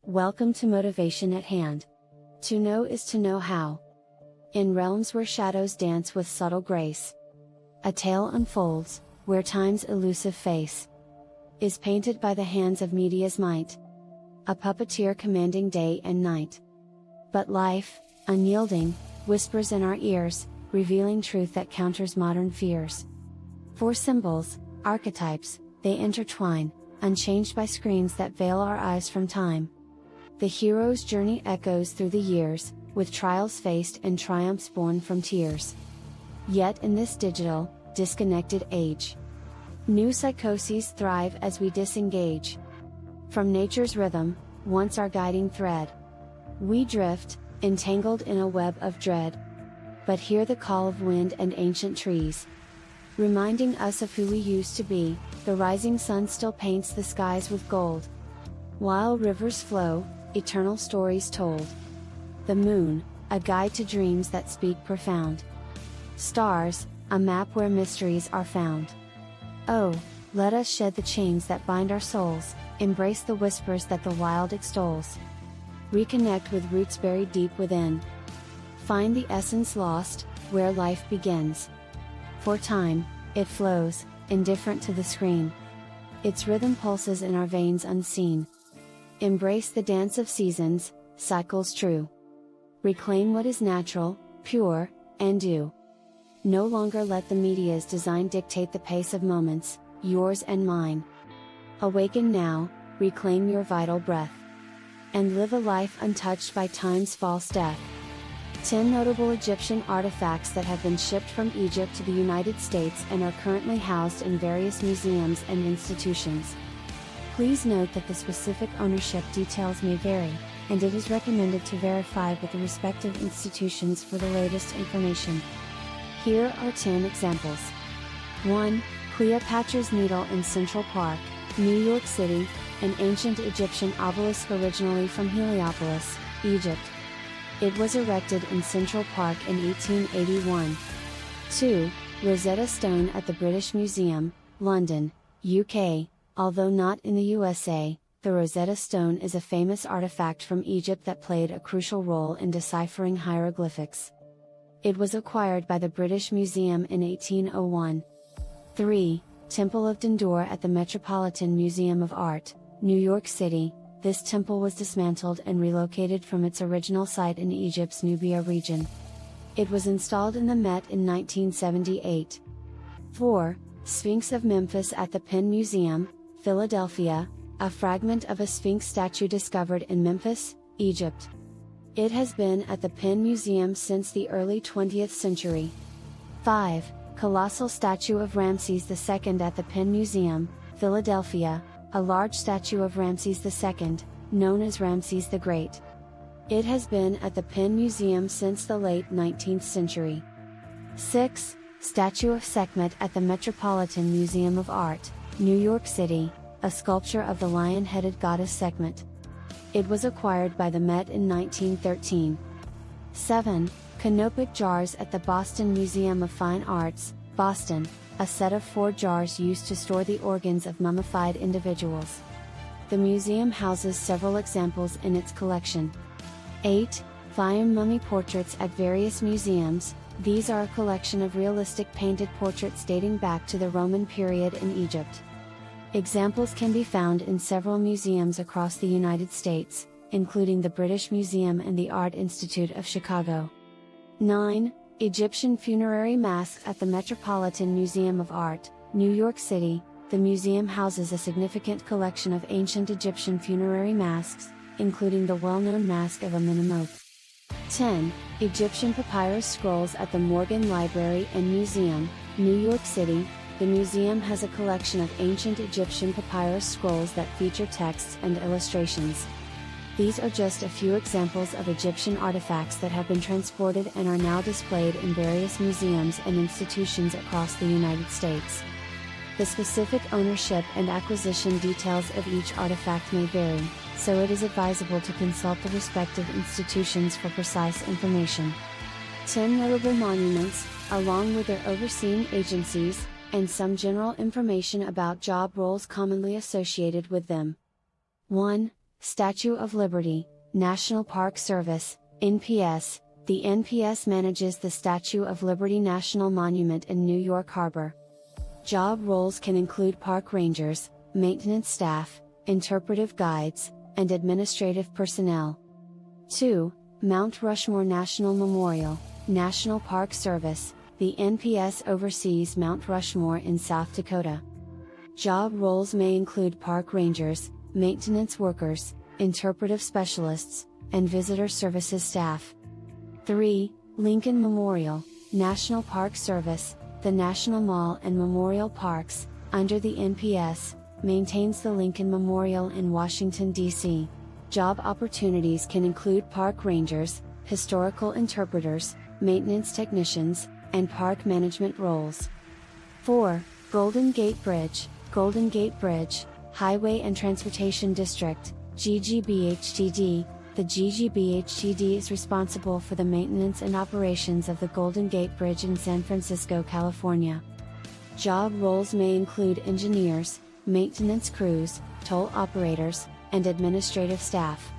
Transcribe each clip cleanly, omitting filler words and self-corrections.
Welcome to Motivation at Hand. To know is to know how. In realms where shadows dance with subtle grace, a tale unfolds, where time's elusive face is painted by the hands of media's might, a puppeteer commanding day and night. But life, unyielding, whispers in our ears, revealing truth that counters modern fears. For symbols, archetypes, they intertwine, unchanged by screens that veil our eyes from time. The hero's journey echoes through the years, with trials faced and triumphs born from tears. Yet in this digital, disconnected age, new psychoses thrive as we disengage from nature's rhythm, once our guiding thread. We drift, entangled in a web of dread, but hear the call of wind and ancient trees, reminding us of who we used to be. The rising sun still paints the skies with gold, while rivers flow, eternal stories told. The moon, a guide to dreams that speak profound. Stars, a map where mysteries are found. Oh, let us shed the chains that bind our souls, embrace the whispers that the wild extols. Reconnect with roots buried deep within. Find the essence lost, where life begins. For time, it flows, indifferent to the screen. Its rhythm pulses in our veins unseen. Embrace the dance of seasons, cycles true. Reclaim what is natural, pure, and due. No longer let the media's design dictate the pace of moments, yours and mine. Awaken now, reclaim your vital breath, and live a life untouched by time's false death. 10 notable Egyptian artifacts that have been shipped from Egypt to the United States and are currently housed in various museums and institutions. Please note that the specific ownership details may vary, and it is recommended to verify with the respective institutions for the latest information. Here are 10 examples. 1. Cleopatra's Needle in Central Park, New York City, an ancient Egyptian obelisk originally from Heliopolis, Egypt. It was erected in Central Park in 1881. 2. Rosetta Stone at the British Museum, London, UK. Although not in the USA, the Rosetta Stone is a famous artifact from Egypt that played a crucial role in deciphering hieroglyphics. It was acquired by the British Museum in 1801. 3. Temple of Dendur at the Metropolitan Museum of Art, New York City. This temple was dismantled and relocated from its original site in Egypt's Nubia region. It was installed in the Met in 1978. 4. Sphinx of Memphis at the Penn Museum, Philadelphia, a fragment of a Sphinx statue discovered in Memphis, Egypt. It has been at the Penn Museum since the early 20th century. 5. Colossal statue of Ramses II at the Penn Museum, Philadelphia, a large statue of Ramses II, known as Ramses the Great. It has been at the Penn Museum since the late 19th century. 6. Statue of Sekhmet at the Metropolitan Museum of Art, New York City, a sculpture of the lion-headed goddess Sekhmet. It was acquired by the Met in 1913. 7. Canopic jars at the Boston Museum of Fine Arts, Boston, a set of 4 jars used to store the organs of mummified individuals. The museum houses several examples in its collection. 8. Fayum mummy portraits at various museums. These are a collection of realistic painted portraits dating back to the Roman period in Egypt. Examples can be found in several museums across the United States, including the British Museum and the Art Institute of Chicago. 9. Egyptian funerary masks at the Metropolitan Museum of Art, New York City. The museum houses a significant collection of ancient Egyptian funerary masks, including the well-known mask of Amenemhotep. 10. Egyptian papyrus scrolls at the Morgan Library and Museum, New York City. The museum has a collection of ancient Egyptian papyrus scrolls that feature texts and illustrations. These are just a few examples of Egyptian artifacts that have been transported and are now displayed in various museums and institutions across the United States. The specific ownership and acquisition details of each artifact may vary, so it is advisable to consult the respective institutions for precise information. 10 notable monuments, along with their overseeing agencies, and some general information about job roles commonly associated with them. 1. Statue of Liberty, National Park Service, NPS. The NPS manages the Statue of Liberty National Monument in New York Harbor. Job roles can include park rangers, maintenance staff, interpretive guides, and administrative personnel. 2. Mount Rushmore National Memorial, National Park Service. The NPS oversees Mount Rushmore in South Dakota. Job roles may include park rangers, maintenance workers, interpretive specialists, and visitor services staff. 3. Lincoln Memorial, National Park Service. The National Mall and Memorial Parks, under the NPS, maintains the Lincoln Memorial in Washington, D.C. Job opportunities can include park rangers, historical interpreters, maintenance technicians, and park management roles. 4. Golden Gate Bridge, Golden Gate Bridge, Highway and Transportation District, GGBHTD. The GGBHTD is responsible for the maintenance and operations of the Golden Gate Bridge in San Francisco, California. Job roles may include engineers, maintenance crews, toll operators, and administrative staff.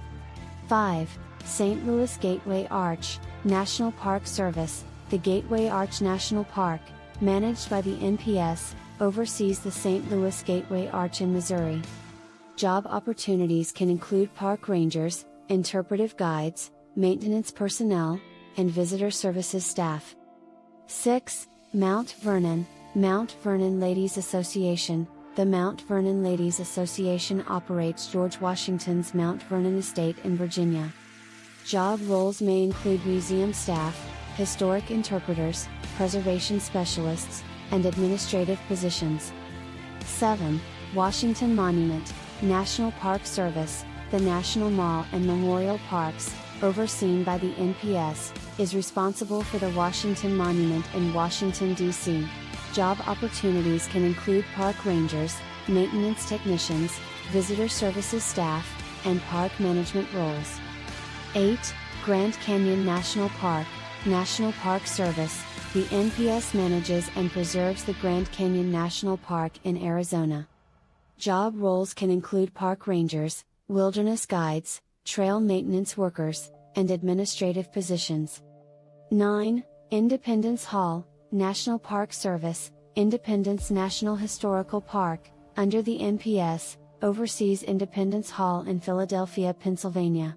5. St. Louis Gateway Arch, National Park Service. The Gateway Arch National Park, managed by the NPS, oversees the St. Louis Gateway Arch in Missouri. Job opportunities can include park rangers, interpretive guides, maintenance personnel, and visitor services staff. 6. Mount Vernon, Mount Vernon Ladies Association. The Mount Vernon Ladies Association operates George Washington's Mount Vernon Estate in Virginia. Job roles may include museum staff, historic interpreters, preservation specialists, and administrative positions. 7. Washington Monument, National Park Service. The National Mall and Memorial Parks, overseen by the NPS, is responsible for the Washington Monument in Washington, D.C. Job opportunities can include park rangers, maintenance technicians, visitor services staff, and park management roles. 8. Grand Canyon National Park, National Park Service. The NPS manages and preserves the Grand Canyon National Park in Arizona. Job roles can include park rangers, wilderness guides, trail maintenance workers, and administrative positions. 9. Independence Hall, National Park Service. Independence National Historical Park, under the NPS, oversees Independence Hall in Philadelphia, Pennsylvania.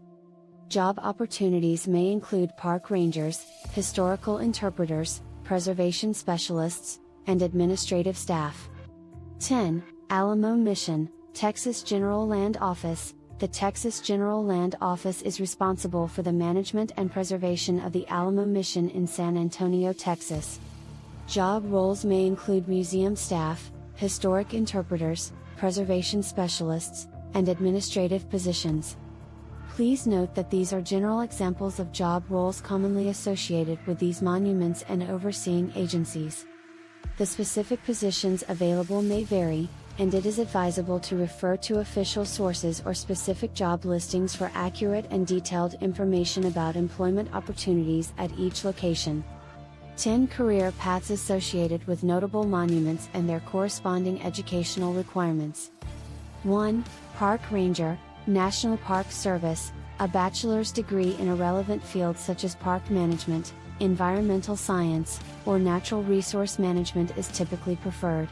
Job opportunities may include park rangers, historical interpreters, preservation specialists, and administrative staff. 10. Alamo Mission, Texas General Land Office. The Texas General Land Office is responsible for the management and preservation of the Alamo Mission in San Antonio, Texas. Job roles may include museum staff, historic interpreters, preservation specialists, and administrative positions. Please note that these are general examples of job roles commonly associated with these monuments and overseeing agencies. The specific positions available may vary, and it is advisable to refer to official sources or specific job listings for accurate and detailed information about employment opportunities at each location. 10 Career paths associated with notable monuments and their corresponding educational requirements. 1. Park Ranger, National Park Service. A bachelor's degree in a relevant field such as park management, environmental science, or natural resource management is typically preferred.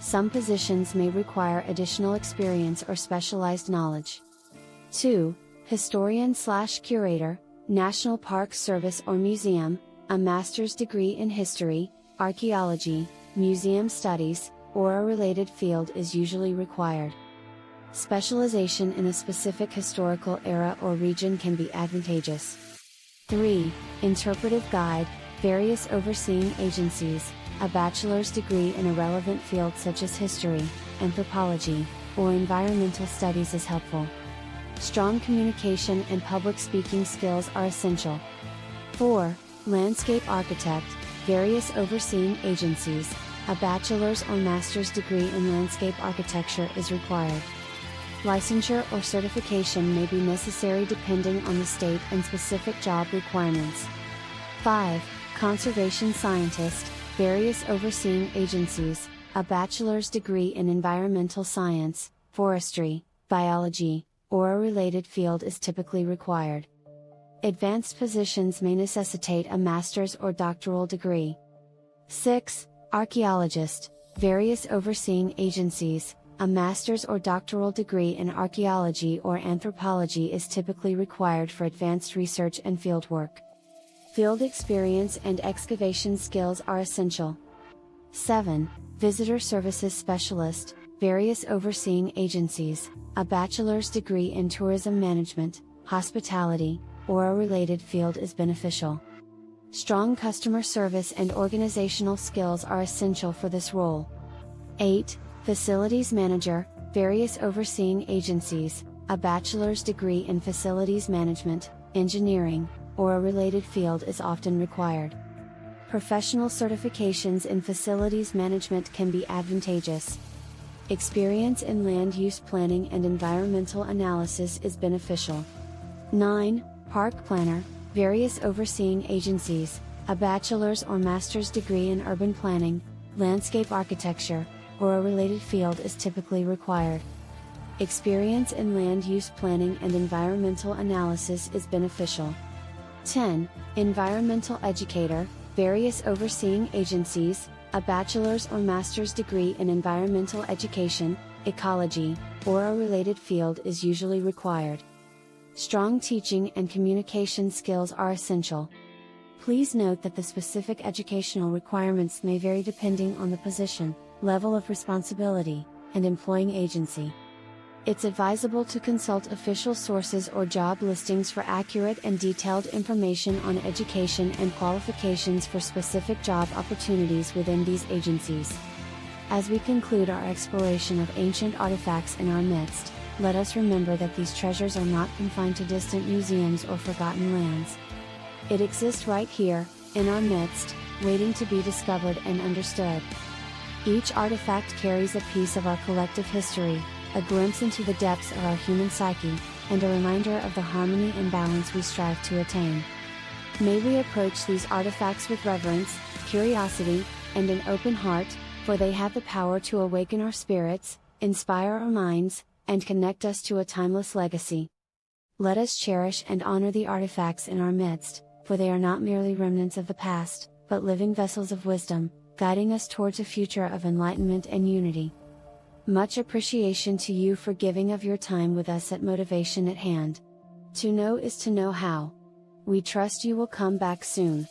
Some positions may require additional experience or specialized knowledge. 2. Historian/curator, National Park Service or Museum. A master's degree in history, archaeology, museum studies, or a related field is usually required. Specialization in a specific historical era or region can be advantageous. 3. Interpretive guide, various overseeing agencies. A bachelor's degree in a relevant field such as history, anthropology, or environmental studies is helpful. Strong communication and public speaking skills are essential. 4. Landscape architect, various overseeing agencies. A bachelor's or master's degree in landscape architecture is required. Licensure or certification may be necessary depending on the state and specific job requirements. 5. Conservation scientist, various overseeing agencies. A bachelor's degree in environmental science, forestry, biology, or a related field is typically required. Advanced positions may necessitate a master's or doctoral degree. 6. Archaeologist, various overseeing agencies. A master's or doctoral degree in archaeology or anthropology is typically required for advanced research and fieldwork. Field experience and excavation skills are essential. 7. Visitor services specialist, various overseeing agencies. A bachelor's degree in tourism management, hospitality, or a related field is beneficial. Strong customer service and organizational skills are essential for this role. 8. Facilities manager, various overseeing agencies. A bachelor's degree in facilities management, engineering, or a related field is often required. Professional certifications in facilities management can be advantageous. Experience in land use planning and environmental analysis is beneficial. 9. Park planner, various overseeing agencies. A bachelor's or master's degree in urban planning, landscape architecture, or a related field is typically required. Experience in land use planning and environmental analysis is beneficial. 10. Environmental educator, various overseeing agencies. A bachelor's or master's degree in environmental education, ecology, or a related field is usually required. Strong teaching and communication skills are essential. Please note that the specific educational requirements may vary depending on the position, level of responsibility, and employing agency. It's advisable to consult official sources or job listings for accurate and detailed information on education and qualifications for specific job opportunities within these agencies. As we conclude our exploration of ancient artifacts in our midst, let us remember that these treasures are not confined to distant museums or forgotten lands. It exists right here, in our midst, waiting to be discovered and understood. Each artifact carries a piece of our collective history, a glimpse into the depths of our human psyche, and a reminder of the harmony and balance we strive to attain. May we approach these artifacts with reverence, curiosity, and an open heart, for they have the power to awaken our spirits, inspire our minds, and connect us to a timeless legacy. Let us cherish and honor the artifacts in our midst, for they are not merely remnants of the past, but living vessels of wisdom, guiding us towards a future of enlightenment and unity. Much appreciation to you for giving of your time with us at Motivation at Hand. To know is to know how. We trust you will come back soon.